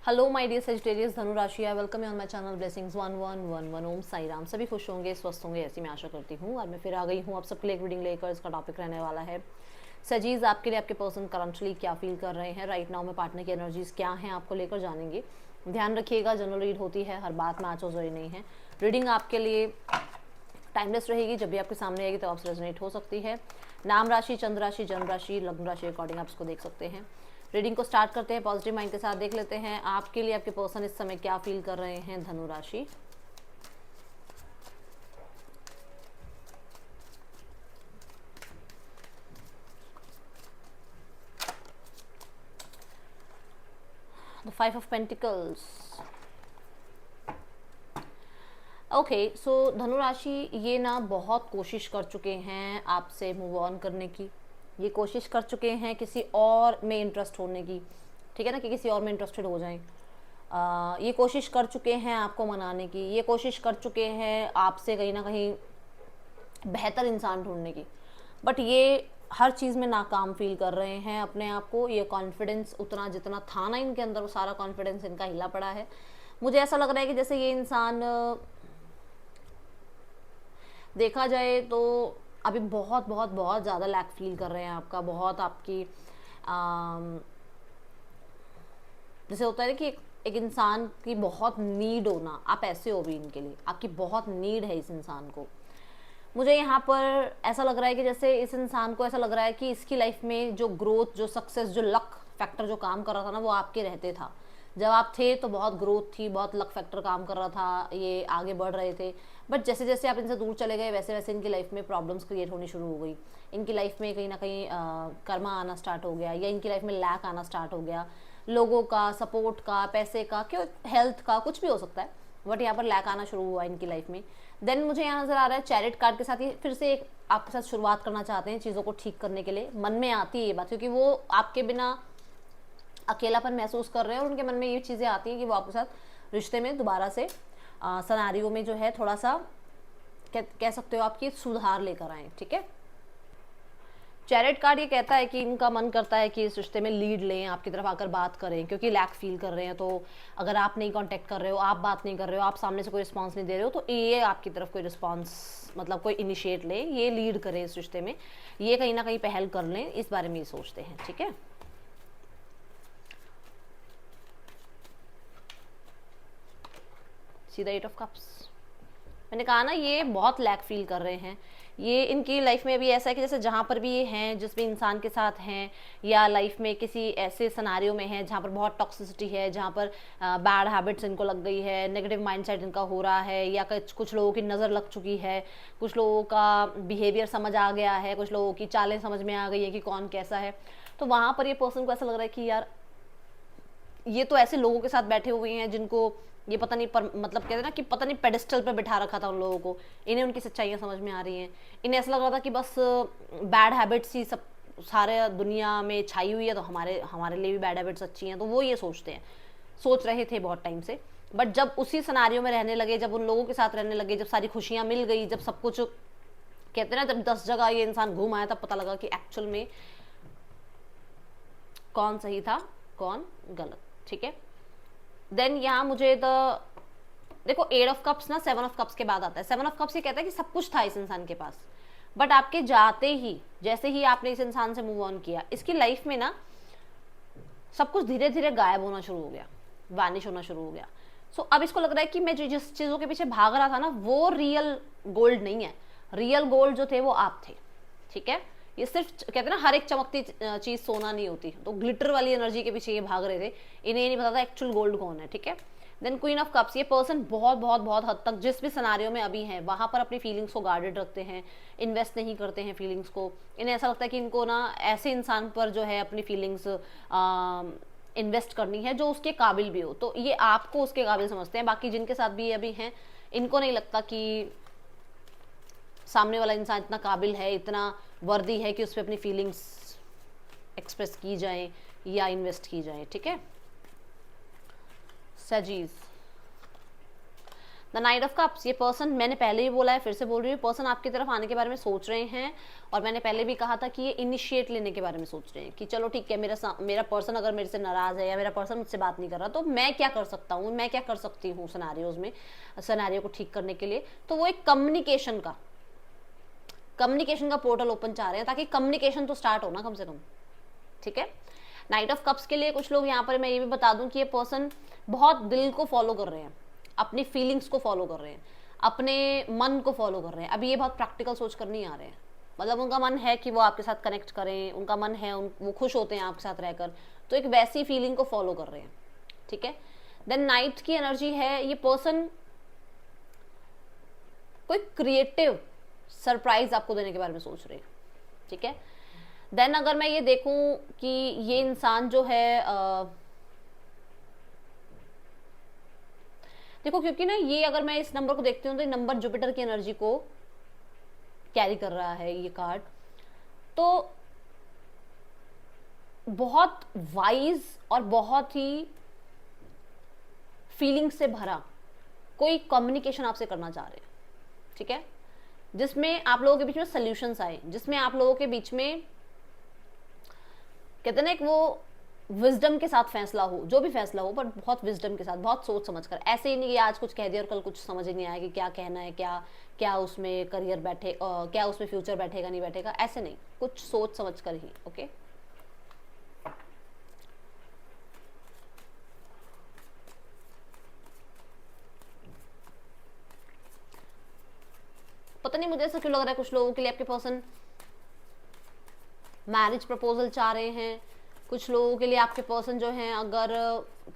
Hello my dear Sagittarius धनु राशि, I welcome you on my channel blessings 1111 ओम साई राम। सभी खुश होंगे, स्वस्थ होंगे, ऐसी मैं आशा करती हूँ। और मैं फिर आ गई हूँ आप सबके लिए एक रीडिंग लेकर। इसका टॉपिक रहने वाला है सजीज, आपके लिए आपके पर्सन करंटली क्या फील कर रहे हैं राइट नाउ में, पार्टनर की एनर्जीज क्या हैं आपको लेकर जानेंगे। ध्यान रखिएगा, जनरल रीड होती है, हर बात मैच हो जरूरी नहीं है। रीडिंग आपके लिए टाइमलेस रहेगी, जब भी आपके सामने आएगी तो आपसे रेजोनेट हो सकती है। नाम राशि, चंद्र राशि, जन्म राशि, लग्न राशि अकॉर्डिंग आप इसको देख सकते हैं। रीडिंग को स्टार्ट करते हैं पॉजिटिव माइंड के साथ। देख लेते हैं आपके लिए आपके पर्सन इस समय क्या फील कर रहे हैं। धनु राशि, द 5 ऑफ पेंटिकल्स। ओके, सो धनु राशि ये ना बहुत कोशिश कर चुके हैं आपसे मूव ऑन करने की। ये कोशिश कर चुके हैं किसी और में इंटरेस्ट होने की, ठीक है ना, कि किसी और में इंटरेस्टेड हो जाएं। ये कोशिश कर चुके हैं आपको मनाने की, ये कोशिश कर चुके हैं आपसे कहीं ना कहीं बेहतर इंसान ढूंढने की, बट ये हर चीज़ में नाकाम फील कर रहे हैं अपने आप को। ये कॉन्फिडेंस उतना जितना था ना इनके अंदर, वो सारा कॉन्फिडेंस इनका हिला पड़ा है। मुझे ऐसा लग रहा है कि जैसे ये इंसान देखा जाए तो अभी बहुत बहुत बहुत ज़्यादा लैक फील कर रहे हैं आपका, बहुत आपकी जैसे होता है ना कि एक इंसान की बहुत नीड होना, आप ऐसे हो भी इनके लिए, आपकी बहुत नीड है इस इंसान को। मुझे यहाँ पर ऐसा लग रहा है कि जैसे इस इंसान को ऐसा लग रहा है कि इसकी लाइफ में जो ग्रोथ, जो सक्सेस, जो लक फैक्टर जो काम कर रहा था ना, वो आपके रहते था। जब आप थे तो बहुत ग्रोथ थी, बहुत लक फैक्टर काम कर रहा था, ये आगे बढ़ रहे थे। बट जैसे जैसे आप इनसे दूर चले गए वैसे वैसे इनकी लाइफ में प्रॉब्लम्स क्रिएट होनी शुरू हो गई। इनकी लाइफ में कहीं ना कहीं कर्मा आना स्टार्ट हो गया, या इनकी लाइफ में लैक आना स्टार्ट हो गया, लोगों का, सपोर्ट का, पैसे का, क्यों, हेल्थ का, कुछ भी हो सकता है। बट यहाँ पर लैक आना शुरू हुआ इनकी लाइफ में। देन मुझे यहाँ नजर आ रहा है चैरिट कार्ड के साथ ही फिर से एक आपके साथ शुरुआत करना चाहते हैं चीज़ों को ठीक करने के लिए। मन में आती है ये बात, क्योंकि वो आपके बिना अकेलापन महसूस कर रहे हैं और उनके मन में ये चीज़ें आती हैं कि वो आपके साथ रिश्ते में दोबारा से सनारियों में जो है थोड़ा सा कह सकते हो आपकी सुधार लेकर आए, ठीक है। चैरिट कार्ड ये कहता है कि इनका मन करता है कि इस रिश्ते में लीड लें, आपकी तरफ आकर बात करें, क्योंकि लैक फील कर रहे हैं। तो अगर आप नहीं कांटेक्ट कर रहे हो, आप बात नहीं कर रहे हो, आप सामने से कोई रिस्पांस नहीं दे रहे हो, तो ये आपकी तरफ कोई रिस्पांस, मतलब कोई इनिशिएट ले, ये लीड करें इस रिश्ते में, ये कहीं ना कहीं पहल कर लें, इस बारे में ये सोचते हैं, ठीक है। See the 8 of cups. मैंने कहा ना ये बहुत लैक फील कर रहे हैं। ये इनकी लाइफ में अभी ऐसा है कि जैसे जहाँ पर भी ये हैं, जिस भी इंसान के साथ हैं, या लाइफ में किसी ऐसे सिनारियों में हैं जहाँ पर बहुत टॉक्सिसिटी है, जहाँ पर बैड हैबिट्स इनको लग गई है, नेगेटिव माइंडसेट इनका हो रहा है, या कुछ लोगों की नज़र लग चुकी है, कुछ लोगों का बिहेवियर समझ आ गया है, कुछ लोगों की चालें समझ में आ गई है कि कौन कैसा है। तो वहाँ पर ये पर्सन को ऐसा लग रहा है कि यार ये तो ऐसे लोगों के साथ बैठे हुए हैं जिनको ये पता नहीं, पर मतलब कहते हैं ना कि पता नहीं पेडिस्टल पर बिठा रखा था उन लोगों को, इन्हें उनकी सच्चाइयाँ समझ में आ रही हैं। इन्हें ऐसा लग रहा था कि बस बैड हैबिट्स ही सब सारे दुनिया में छाई हुई है, तो हमारे हमारे लिए भी बैड हैबिट्स अच्छी हैं, तो वो ये सोचते हैं, सोच रहे थे बहुत टाइम से। बट जब उसी सिनारियों में रहने लगे, जब उन लोगों के साथ रहने लगे, जब सारी खुशियाँ मिल गई, जब सब कुछ कहते हैं ना, जब 10 जगह ये इंसान घूम आया, तब पता लगा कि एक्चुअल में कौन सही था कौन गलत, ठीक है। देन यहाँ मुझे देखो 8 ऑफ कप्स ना 7 ऑफ कप्स के बाद आता है। 7 ऑफ कप्स ये कहता है कि सब कुछ था इस इंसान के पास, बट आपके जाते ही, जैसे ही आपने इस इंसान से मूव ऑन किया, इसकी लाइफ में ना सब कुछ धीरे धीरे गायब होना शुरू हो गया, वानिश होना शुरू हो गया। सो अब इसको लग रहा है कि मैं जिस चीज़ों के पीछे भाग रहा था ना, वो रियल गोल्ड नहीं है। रियल गोल्ड जो थे वो आप थे, ठीक है। ये सिर्फ कहते हैं ना, हर एक चमकती चीज़ सोना नहीं होती, तो ग्लिटर वाली एनर्जी के पीछे ये भाग रहे थे, इन्हें ये नहीं पता था एक्चुअल गोल्ड कौन है, ठीक है। देन क्वीन ऑफ कप्स, ये पर्सन बहुत बहुत बहुत हद तक जिस भी सिनारियों में अभी हैं वहाँ पर अपनी फीलिंग्स को गार्डेड रखते हैं, इन्वेस्ट नहीं करते हैं फीलिंग्स को। इन्हें ऐसा लगता है कि इनको ना ऐसे इंसान पर जो है अपनी फीलिंग्स इन्वेस्ट करनी है जो उसके काबिल भी हो, तो ये आपको उसके काबिल समझते हैं। बाकी जिनके साथ भी ये अभी हैं, इनको नहीं लगता कि सामने वाला इंसान इतना काबिल है, इतना वर्दी है कि उस पर अपनी फीलिंग्स एक्सप्रेस की जाए या इन्वेस्ट की जाए, ठीक है। सजीज, द नाइट ऑफ कप्स, ये पर्सन, मैंने पहले भी बोला है, फिर से बोल रही हूँ, पर्सन आपकी तरफ आने के बारे में सोच रहे हैं। और मैंने पहले भी कहा था कि ये इनिशिएट लेने के बारे में सोच रहे हैं कि चलो ठीक है, मेरा पर्सन अगर मेरे से नाराज है या मेरा पर्सन मुझसे बात नहीं कर रहा, तो मैं क्या कर सकता हूँ, मैं क्या कर सकती हूँ सिनेरियोज में, सिनेरियो को ठीक करने के लिए। तो वो एक कम्युनिकेशन का पोर्टल ओपन चाह रहे हैं, ताकि कम्युनिकेशन तो स्टार्ट हो ना कम से कम। ठीक है, नाइट ऑफ कप्स के लिए कुछ लोग यहाँ पर, मैं ये भी बता दूं कि ये पर्सन बहुत दिल को फॉलो कर रहे हैं, अपनी फीलिंग्स को फॉलो कर रहे हैं, अपने मन को फॉलो कर रहे हैं। अभी ये बहुत प्रैक्टिकल सोच कर नहीं आ रहे हैं, मतलब उनका मन है कि वो आपके साथ कनेक्ट करें, उनका मन है, वो खुश होते हैं आपके साथ रहकर, तो एक वैसी फीलिंग को फॉलो कर रहे हैं। ठीक है, देन नाइट की एनर्जी है, ये पर्सन कोई क्रिएटिव सरप्राइज आपको देने के बारे में सोच रहे हैं। ठीक है, देन अगर मैं ये देखूं कि ये इंसान जो है देखो, क्योंकि ना ये, अगर मैं इस नंबर को देखती हूँ तो ये नंबर जुपिटर की एनर्जी को कैरी कर रहा है ये कार्ड, तो बहुत वाइज और बहुत ही फीलिंग से भरा कोई कम्युनिकेशन आपसे करना चाह रहे हैं। ठीक है, जिसमें आप लोगों के बीच में सॉल्यूशंस आए, जिसमें आप लोगों के बीच में कहते ना एक वो विजडम के साथ फैसला हो, जो भी फैसला हो, पर बहुत विजडम के साथ, बहुत सोच समझ कर। ऐसे ही नहीं कि आज कुछ कह दिया और कल कुछ समझ ही नहीं आया कि क्या कहना है, क्या उसमें करियर बैठे, क्या उसमें फ्यूचर बैठेगा नहीं बैठेगा, ऐसे नहीं, कुछ सोच समझ कर ही। ओके, पता नहीं मुझे ऐसा क्यों लग रहा है कुछ लोगों के लिए आपके पर्सन मैरिज प्रपोजल चाह रहे हैं। कुछ लोगों के लिए आपके पर्सन जो हैं, अगर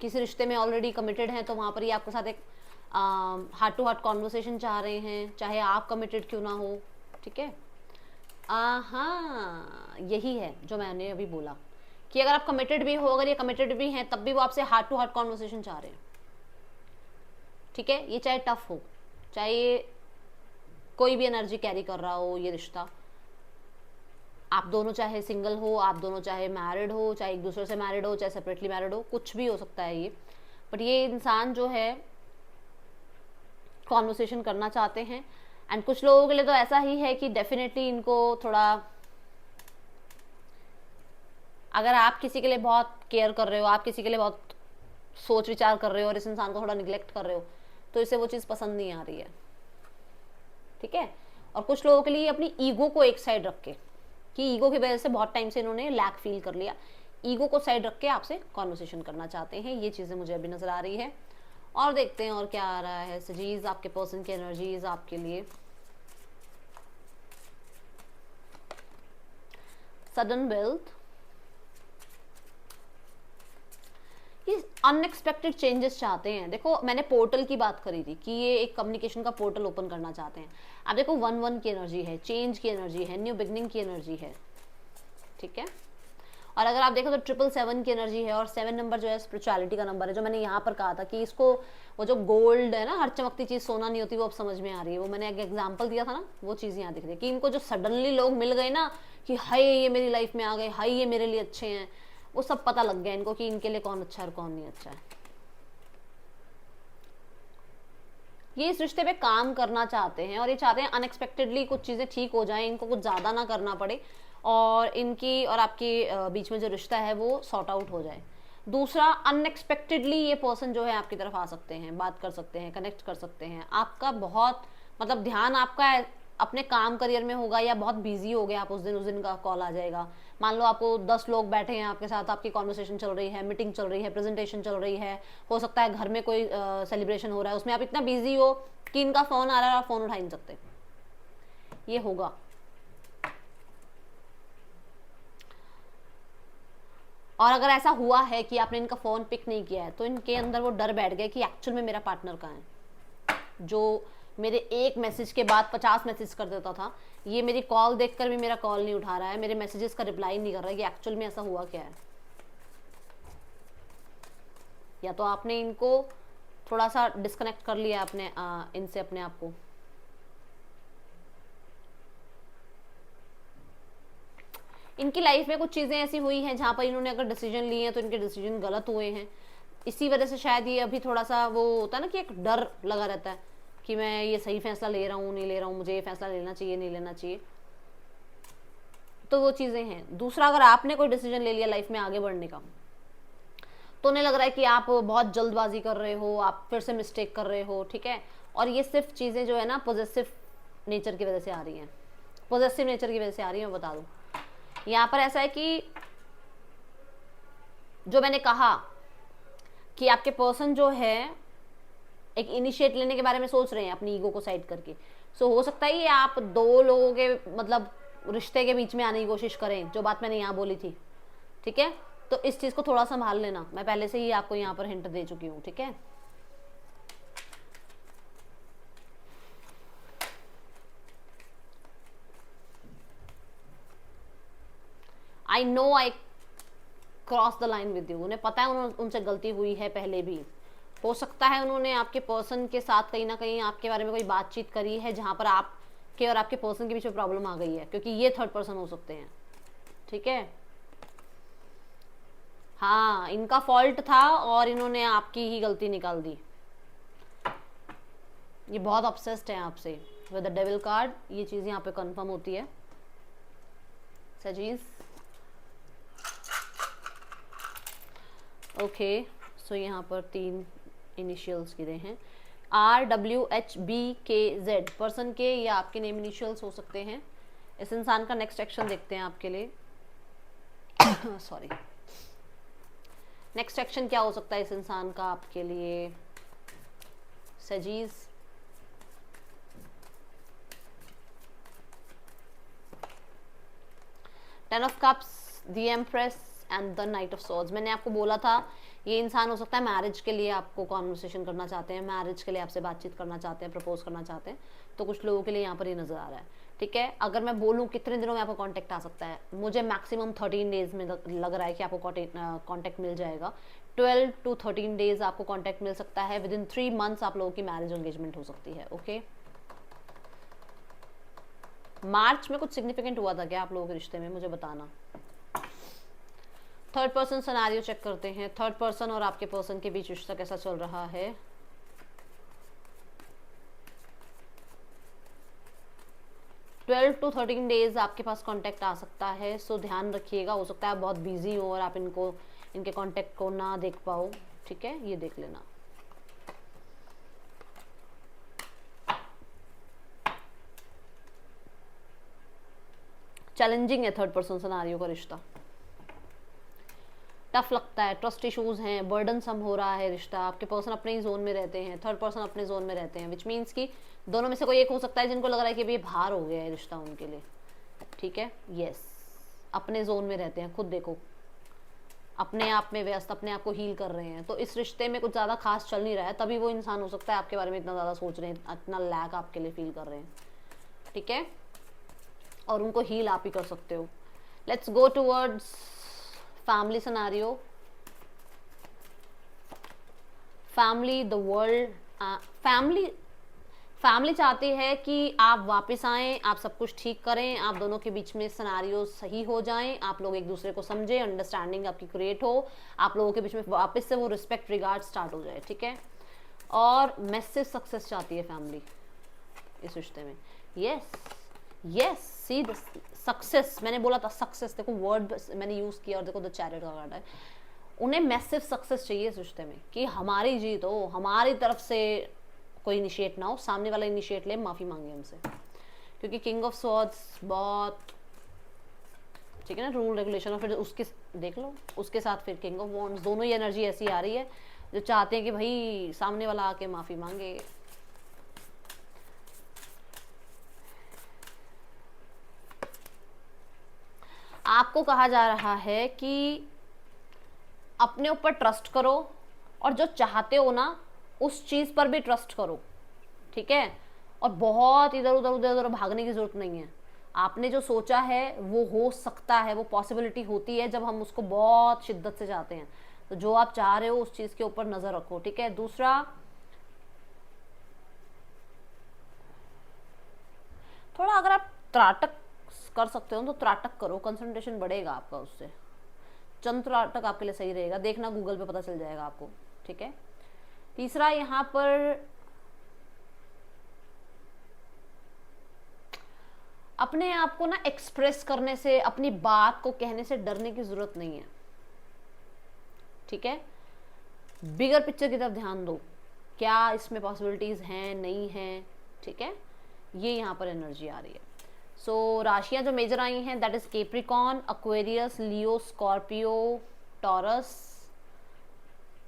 किसी रिश्ते में ऑलरेडी कमिटेड हैं, तो वहाँ पर ही आपके साथ एक हार्ट टू हार्ट कॉन्वर्सेशन चाह रहे हैं, चाहे आप कमिटेड क्यों ना हो। ठीक है, हाँ, यही है जो मैंने अभी बोला कि अगर आप कमिटेड भी हो, अगर ये कमिटेड भी हैं, तब भी वो आपसे हार्ट टू हार्ट कॉन्वर्सेशन चाह रहे हैं। ठीक है, ये चाहे टफ हो, चाहे ये कोई भी एनर्जी कैरी कर रहा हो, ये रिश्ता, आप दोनों चाहे सिंगल हो, आप दोनों चाहे मैरिड हो, चाहे एक दूसरे से मैरिड हो, चाहे सेपरेटली मैरिड हो, कुछ भी हो सकता है ये, बट ये इंसान जो है कॉन्वर्सेशन करना चाहते हैं। एंड कुछ लोगों के लिए तो ऐसा ही है कि डेफिनेटली इनको थोड़ा, अगर आप किसी के लिए बहुत केयर कर रहे हो, आप किसी के लिए बहुत सोच विचार कर रहे हो और इस इंसान को थोड़ा निगलेक्ट कर रहे हो, तो इसे वो चीज़ पसंद नहीं आ रही है। ठीक है, और कुछ लोगों के लिए अपनी ईगो को एक साइड रख के, कि ईगो की वजह से बहुत टाइम से इन्होंने लैक फील कर लिया, ईगो को साइड रख के आपसे कॉन्वर्सेशन करना चाहते हैं। ये चीज़ें मुझे अभी नजर आ रही है। और देखते हैं और क्या आ रहा है सजीज, आपके पर्सन की एनर्जीज आपके लिए। सडन वेल्थ, ये अनएक्सपेक्टेड चेंजेस चाहते हैं। देखो, मैंने पोर्टल की बात करी थी कि ये एक कम्युनिकेशन का पोर्टल ओपन करना चाहते हैं। आप देखो, 1-1 की एनर्जी है, चेंज की एनर्जी है, न्यू बिगनिंग की एनर्जी है। ठीक है, और अगर आप देखो तो 777 की एनर्जी है, और 7 नंबर जो है स्पिरिचुअलिटी का नंबर है, जो मैंने यहाँ पर कहा था कि इसको, वो जो गोल्ड है ना, हर चमकती चीज़ सोना नहीं होती, वो अब समझ में आ रही है। वो मैंने एक एग्जाम्पल दिया था ना, वो चीज़ यहाँ दिख रही है कि इनको जो सडनली लोग मिल गए ना, कि हाय ये मेरी लाइफ में आ गए, हाय ये मेरे लिए अच्छे हैं, वो सब पता लग गया इनको कि इनके लिए कौन अच्छा है और कौन नहीं अच्छा है। ये इस रिश्ते पे काम करना चाहते हैं, और ये चाहते हैं अनएक्सपेक्टेडली कुछ चीज़ें ठीक हो जाएं, इनको कुछ ज़्यादा ना करना पड़े, और इनकी और आपकी बीच में जो रिश्ता है वो सॉर्ट आउट हो जाए। दूसरा, अनएक्सपेक्टेडली ये पर्सन जो है आपकी तरफ आ सकते हैं, बात कर सकते हैं, कनेक्ट कर सकते हैं। आपका बहुत, मतलब ध्यान आपका अपने काम करियर में होगा, या बहुत बिजी हो गए आप उस दिन का कॉल आ जाएगा। मान लो आपको 10 लोग बैठे हैं आपके साथ, आपकी कॉन्वर्सेशन चल रही है, मीटिंग चल रही है, प्रेजेंटेशन चल रही है, हो सकता है घर में कोई सेलिब्रेशन हो रहा है, उसमें आप इतना बिजी हो कि इनका फ़ोन आ रहा है और आप फ़ोन उठा नहीं सकते। ये होगा। और अगर ऐसा हुआ है कि आपने इनका फ़ोन पिक नहीं किया है, तो इनके अंदर वो डर बैठ गया कि एक्चुअल में मेरा पार्टनर कहाँ है, जो मेरे एक मैसेज के बाद 50 मैसेज कर देता था, ये मेरी कॉल देखकर भी मेरा कॉल नहीं उठा रहा है, मेरे मैसेजेस का रिप्लाई नहीं कर रहा है, कि एक्चुअल में ऐसा हुआ क्या है। या तो आपने इनको थोड़ा सा डिस्कनेक्ट कर लिया अपने इनसे, अपने आप को। इनकी लाइफ में कुछ चीज़ें ऐसी हुई हैं जहाँ पर इन्होंने अगर डिसीजन लिए हैं तो इनके डिसीजन गलत हुए हैं। इसी वजह से शायद ये अभी थोड़ा सा वो होता है ना कि एक डर लगा रहता है कि मैं ये सही फैसला ले रहा हूँ नहीं ले रहा हूँ, मुझे ये फैसला लेना चाहिए नहीं लेना चाहिए, तो वो चीज़ें हैं। दूसरा, अगर आपने कोई डिसीजन ले लिया लाइफ में आगे बढ़ने का, तो उन्हें लग रहा है कि आप बहुत जल्दबाजी कर रहे हो, आप फिर से मिस्टेक कर रहे हो, ठीक है। और ये सिर्फ चीज़ें जो है ना पॉजिटिव नेचर की वजह से आ रही हैं, पॉजिटिव नेचर की वजह से आ रही है। मैं बता दूँ, यहाँ पर ऐसा है कि जो मैंने कहा कि आपके पर्सन जो है एक इनिशिएट लेने के बारे में सोच रहे हैं अपनी ईगो को साइड करके। सो हो सकता है ये आप दो लोगों के मतलब रिश्ते के बीच में आने की कोशिश करें, जो बात मैंने यहाँ बोली थी, ठीक है। तो इस चीज़ को थोड़ा संभाल लेना, मैं पहले से ही आपको यहाँ पर हिंट दे चुकी हूँ, ठीक है। I know I cross the line with you, उन्हें पता है उनसे गलती हुई है पहले भी। हो सकता है उन्होंने आपके पर्सन के साथ कहीं ना कहीं आपके बारे में कोई बातचीत करी है जहां पर आपके और आपके पर्सन के बीच में प्रॉब्लम आ गई है, क्योंकि ये थर्ड पर्सन हो सकते हैं, ठीक है। हाँ, इनका फॉल्ट था और इन्होंने आपकी ही गलती निकाल दी। ये बहुत ऑब्सेस्ड है आपसे विद द डेविल कार्ड, ये चीज़ यहाँ पे कंफर्म होती है सजीज। ओके, सो यहाँ पर 3 इनिशियल्स गिरे हैं, RWHBKZ पर्सन के या आपके नेम इनिशियल्स हो सकते हैं। इस इंसान का नेक्स्ट एक्शन देखते हैं आपके लिए। सॉरी, नेक्स्ट एक्शन क्या हो सकता है इस इंसान का आपके लिए सजीज। Ten of cups, the empress and the knight of swords. मैंने आपको बोला था ये इंसान हो सकता है मैरिज के लिए आपको कॉन्वर्सेशन करना चाहते हैं, मैरिज के लिए आपसे बातचीत करना चाहते हैं, प्रपोज करना चाहते हैं। तो कुछ लोगों के लिए यहाँ पर ये नजर आ रहा है, ठीक है। अगर मैं बोलूँ कितने दिनों में आपको कांटेक्ट आ सकता है, मुझे मैक्सिमम 13 डेज में लग रहा है कि आपको कांटेक्ट मिल जाएगा। 12 to 13 डेज आपको कांटेक्ट मिल सकता है। विद इन 3 मंथ्स आप लोगों की मैरिज एंगेजमेंट हो सकती है, ओके। मार्च में कुछ सिग्निफिकेंट हुआ था क्या आप लोगों के रिश्ते में, मुझे बताना। थर्ड पर्सन सिनेरियो चेक करते हैं, थर्ड पर्सन और आपके पर्सन के बीच रिश्ता कैसा चल रहा है। ट्वेल्व टू 13 डेज आपके पास कांटेक्ट आ सकता है, सो ध्यान रखिएगा। हो सकता है आप बहुत बिजी हो और आप इनके कांटेक्ट को ना देख पाओ, ठीक है, ये देख लेना। चैलेंजिंग है थर्ड पर्सन सिनेरियो का रिश्ता, टफ लगता है, ट्रस्ट इश्यूज हैं, बर्डन सम हो रहा है रिश्ता। आपके पर्सन अपने ही जोन में रहते हैं, थर्ड पर्सन अपने जोन में रहते हैं, विच मीन्स कि दोनों में से कोई एक हो सकता है जिनको लग रहा है कि ये भार हो गया है रिश्ता उनके लिए, ठीक है। यस, अपने जोन में रहते हैं, खुद देखो अपने आप में व्यस्त, अपने आप को हील कर रहे हैं। तो इस रिश्ते में कुछ ज़्यादा खास चल नहीं रहा है, तभी वो इंसान हो सकता है आपके बारे में इतना ज़्यादा सोच रहे हैं, इतना लैक आपके लिए फील कर रहे हैं, ठीक है। और उनको हील आप ही कर सकते हो। Let's go towards family scenario. Family, the world, family चाहती है कि आप वापस आएं, आप सब कुछ ठीक करें, आप दोनों के बीच में सिनेरियो सही हो जाएं, आप लोग एक दूसरे को समझें, अंडरस्टैंडिंग आपकी क्रिएट हो, आप लोगों के बीच में वापस से वो रिस्पेक्ट रिगार्ड स्टार्ट हो जाए, ठीक है। और मैसिव सक्सेस चाहती है फैमिली इस रिश्ते में। Yes yes, see the success, मैंने बोला था सक्सेस, देखो वर्ड मैंने यूज किया और देखो द चैरियट का कार्ड है। उन्हें मैसिव सक्सेस चाहिए इस रिश्ते में कि हमारी जीत हो, हमारी तरफ से कोई इनिशिएट ना हो, सामने वाला इनिशिएट ले, माफी मांगे हमसे, क्योंकि किंग ऑफ स्वॉर्ड्स बहुत, ठीक है ना, रूल रेगुलेशन, और फिर उसके देख लो उसके साथ फिर किंग ऑफ वॉन्ड्स, दोनों ही एनर्जी ऐसी आ रही है जो चाहते हैं कि भाई सामने वाला आके माफी मांगे। आपको कहा जा रहा है कि अपने ऊपर ट्रस्ट करो और जो चाहते हो ना उस चीज पर भी ट्रस्ट करो, ठीक है। और बहुत इधर उधर भागने की जरूरत नहीं है। आपने जो सोचा है वो हो सकता है, वो पॉसिबिलिटी होती है जब हम उसको बहुत शिद्दत से चाहते हैं। तो जो आप चाह रहे हो उस चीज के ऊपर नजर रखो, ठीक है। दूसरा, थोड़ा अगर आप त्राटक कर सकते हो तो त्राटक करो, कंसंट्रेशन बढ़ेगा आपका उससे। चंद त्राटक आपके लिए सही रहेगा, देखना गूगल पे पता चल जाएगा आपको, ठीक है। तीसरा, यहाँ पर अपने आप को ना एक्सप्रेस करने से, अपनी बात को कहने से डरने की जरूरत नहीं है, ठीक है। बिगर पिक्चर की तरफ ध्यान दो, क्या इसमें पॉसिबिलिटीज हैं नहीं हैं, ठीक है। ये यहाँ पर एनर्जी आ रही है। सो राशियां जो मेजर आई हैं that is Capricorn, Aquarius, Leo, Scorpio, taurus,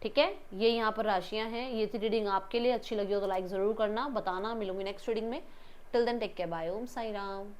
ठीक है। ये यहाँ पर राशियां हैं। ये थी रीडिंग आपके लिए। अच्छी लगी हो तो लाइक जरूर करना, बताना। मिलूंगी नेक्स्ट रीडिंग में। Till then take care, bye, Om Sai Ram.